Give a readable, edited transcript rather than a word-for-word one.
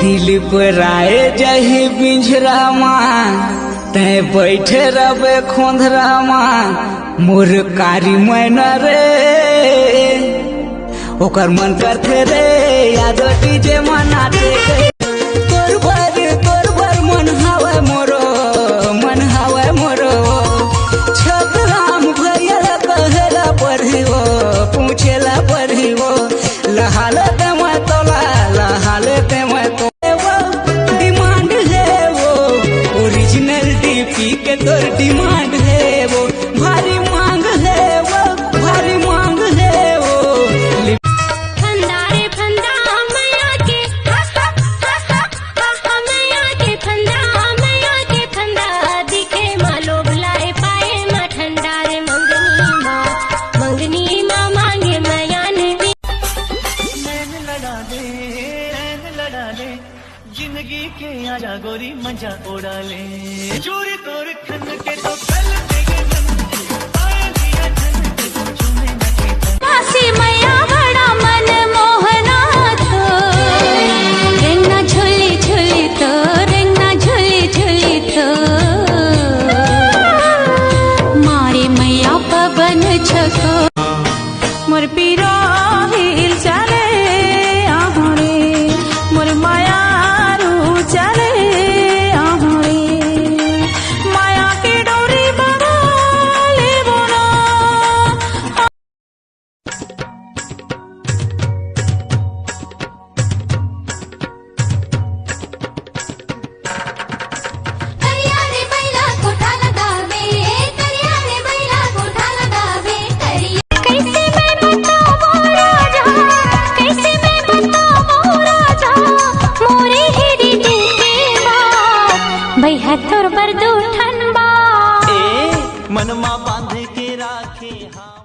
दिलीप राय जही पिंजरा मां तय बैठे रबे खोंधरा मां मोर कारी मैना रे ओकर मन करथे रे याद डीजे मनाते तोर बर मन हावे मोरो छतराम भैया कहला पढ़ियो पूछेला पढ़ियो लहाले ते मैं तोला लहाले ते मैं तो डिमांड है वो ओरिजिनल डीपी के तोर डिमांड है वो भारी मांग है वो भारी मांग है वो फंदारे फंदा मैया के फंदा दिखे मालो बुलाए पाए मा ठंडारे मंगनी माँ मांगे मैया ने नैन लड़ा दे जिंदगी के आजा गोरी मजा उड़ा ले चोरी तोर खन के तो कल देगे मैया बड़ा मन मोहना तो रेंगना झोली झोली तो रेंगना झोली झोली तो मारे मैया पवन छको मोर पीरा हिल चले आहोरे मोर माया रू चले आहोरे माया के डोरी बना ले बोना करियाने बैला कोठा लगावे करियाने बैला कोठा लगावे कैसे मैं बताऊं राजा कैसे मैं बताऊं राजा मोरे हेरी दिल के बात भैया तोर बर दो ठन बा ए मनमा बांध के राखे हाँ